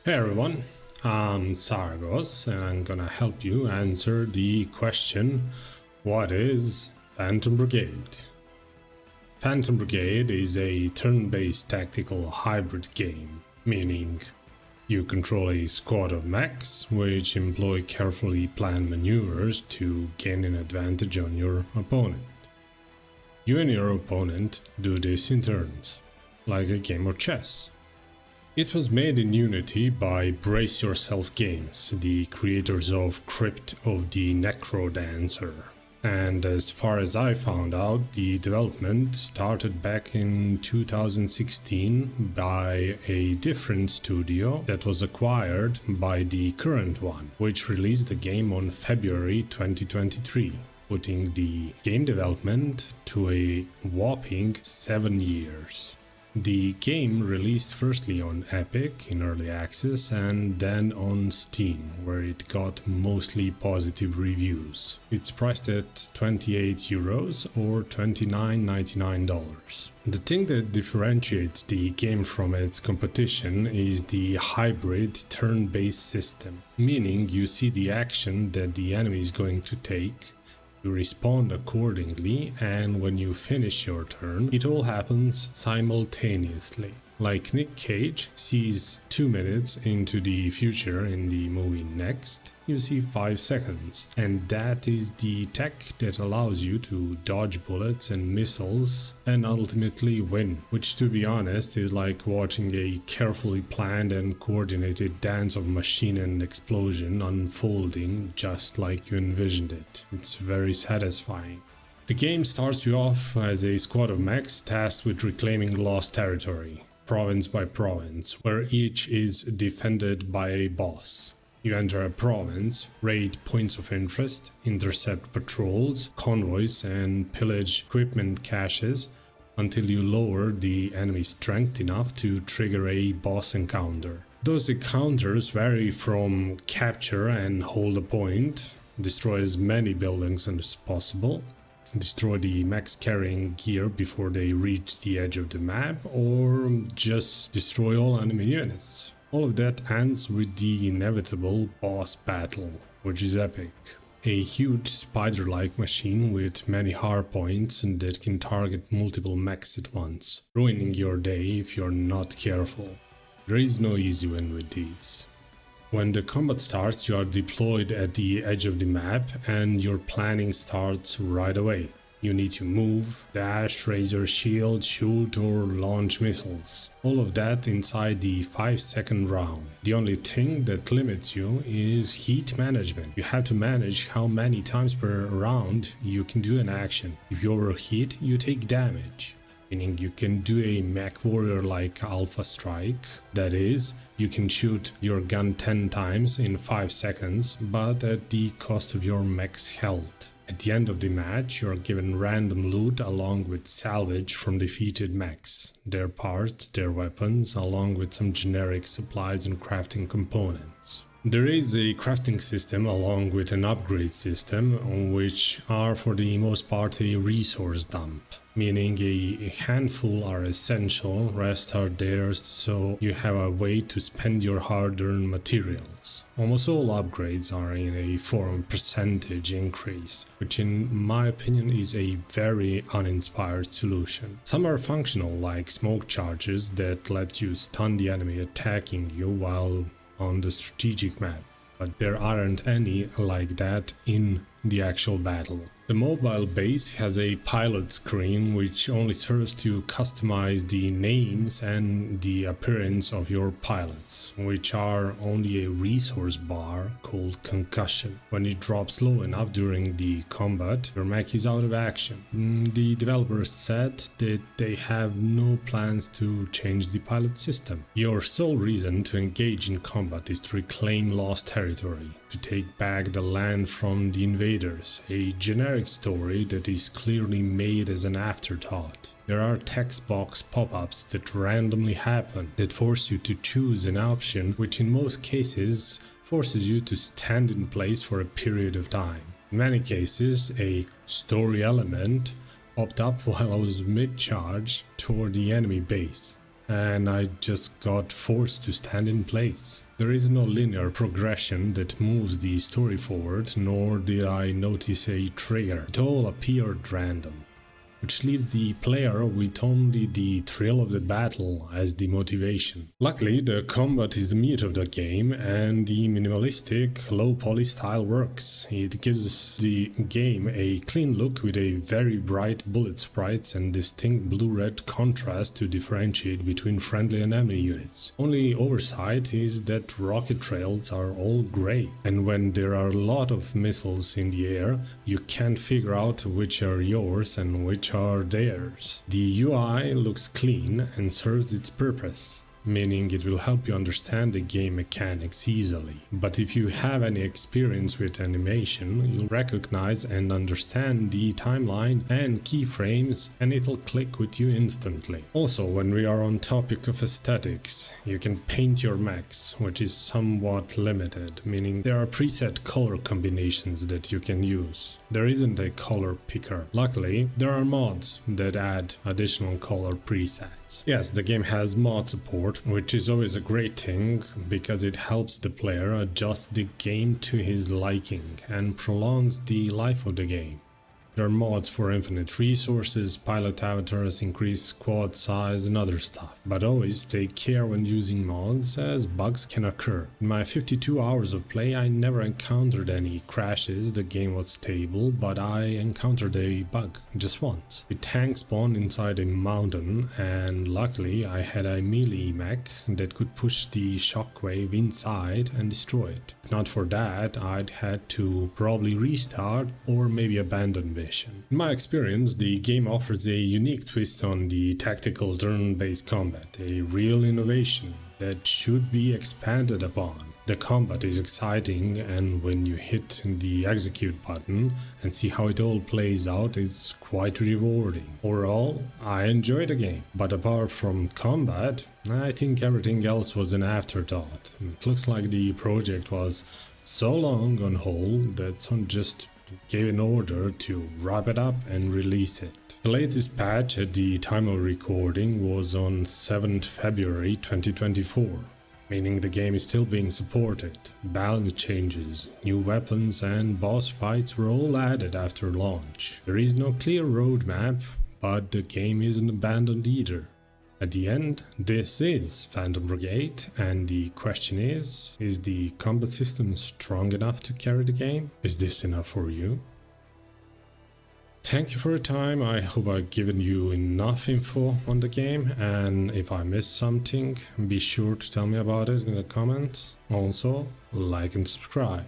Hey everyone, I'm Sargos and I'm gonna help you answer the question, what is Phantom Brigade? Phantom Brigade is a turn-based tactical hybrid game, meaning you control a squad of mechs which employ carefully planned maneuvers to gain an advantage on your opponent. You and your opponent do this in turns, like a game of chess. It was made in Unity by Brace Yourself Games, the creators of Crypt of the Necrodancer. And as far as I found out, the development started back in 2016 by a different studio that was acquired by the current one, which released the game on February 2023, putting the game development to a whopping 7 years. The game released firstly on Epic in early access and then on Steam, where it got mostly positive reviews. It's priced at €28 or $29.99. The thing that differentiates the game from its competition is the hybrid turn-based system, meaning you see the action that the enemy is going to take, you respond accordingly, and when you finish your turn, it all happens simultaneously. Like Nick Cage sees 2 minutes into the future in the movie Next, you see 5 seconds. And that is the tech that allows you to dodge bullets and missiles and ultimately win, which to be honest is like watching a carefully planned and coordinated dance of machine and explosion unfolding just like you envisioned it. It's very satisfying. The game starts you off as a squad of mechs tasked with reclaiming lost territory, province by province, where each is defended by a boss. You enter a province, raid points of interest, intercept patrols, convoys, and pillage equipment caches until you lower the enemy's strength enough to trigger a boss encounter. Those encounters vary from capture and hold a point, destroy as many buildings as possible, destroy the mechs carrying gear before they reach the edge of the map, or just destroy all enemy units. All of that ends with the inevitable boss battle, which is epic. A huge spider-like machine with many hardpoints that can target multiple mechs at once, ruining your day if you're not careful. There is no easy win with these. When the combat starts, you are deployed at the edge of the map and your planning starts right away. You need to move, dash, raise your shield, shoot or launch missiles. All of that inside the 5-second round. The only thing that limits you is heat management. You have to manage how many times per round you can do an action. If you overheat, you take damage. Meaning you can do a mech warrior like Alpha Strike, that is, you can shoot your gun 10 times in 5 seconds, but at the cost of your mech's health. At the end of the match, you are given random loot along with salvage from defeated mechs, their parts, their weapons, along with some generic supplies and crafting components. There is a crafting system along with an upgrade system, which are for the most part a resource dump, meaning a handful are essential, rest are there so you have a way to spend your hard-earned materials. Almost all upgrades are in a form of percentage increase, which in my opinion is a very uninspired solution. Some are functional, like smoke charges that let you stun the enemy attacking you while on the strategic map, but there aren't any like that in the actual battle. The mobile base has a pilot screen which only serves to customize the names and the appearance of your pilots, which are only a resource bar called concussion. When it drops low enough during the combat, your mech is out of action. The developers said that they have no plans to change the pilot system. Your sole reason to engage in combat is to reclaim lost territory, to take back the land from the invaders, a generic story that is clearly made as an afterthought. There are text box pop-ups that randomly happen that force you to choose an option which in most cases forces you to stand in place for a period of time. In many cases, a story element popped up while I was mid-charge toward the enemy base. and I just got forced to stand in place. There is no linear progression that moves the story forward, nor did I notice a trigger. It all appeared random, which leaves the player with only the thrill of the battle as the motivation. Luckily, the combat is the meat of the game, and the minimalistic, low-poly style works. It gives the game a clean look with a very bright bullet sprites and distinct blue-red contrast to differentiate between friendly and enemy units. Only oversight is that rocket trails are all grey, and when there are a lot of missiles in the air, you can't figure out which are yours and which are theirs. The UI looks clean and serves its purpose, meaning it will help you understand the game mechanics easily. But if you have any experience with animation, you'll recognize and understand the timeline and keyframes, and it'll click with you instantly. Also, when we are on topic of aesthetics, you can paint your mechs, which is somewhat limited, meaning there are preset color combinations that you can use. There isn't a color picker. Luckily, there are mods that add additional color presets. Yes, the game has mod support, which is always a great thing because it helps the player adjust the game to his liking and prolongs the life of the game. There are mods for infinite resources, pilot avatars, increased squad size and other stuff, but always take care when using mods as bugs can occur. In my 52 hours of play I never encountered any crashes, the game was stable, but I encountered a bug just once. A tank spawned inside a mountain, and luckily I had a melee mech that could push the shockwave inside and destroy it. If not for that, I'd had to probably restart or maybe abandon it. In my experience, the game offers a unique twist on the tactical turn-based combat, a real innovation that should be expanded upon. The combat is exciting, and when you hit the execute button and see how it all plays out, it's quite rewarding. Overall, I enjoyed the game, but apart from combat, I think everything else was an afterthought. It looks like the project was so long on hold that someone just gave an order to wrap it up and release it. The latest patch at the time of recording was on 7th February 2024, meaning the game is still being supported. Balance changes, new weapons and boss fights were all added after launch. There is no clear roadmap, but the game isn't abandoned either. At the end, this is Phantom Brigade, and the question is the combat system strong enough to carry the game? Is this enough for you? Thank you for your time. I hope I've given you enough info on the game, and if I missed something, be sure to tell me about it in the comments. Also, like and subscribe.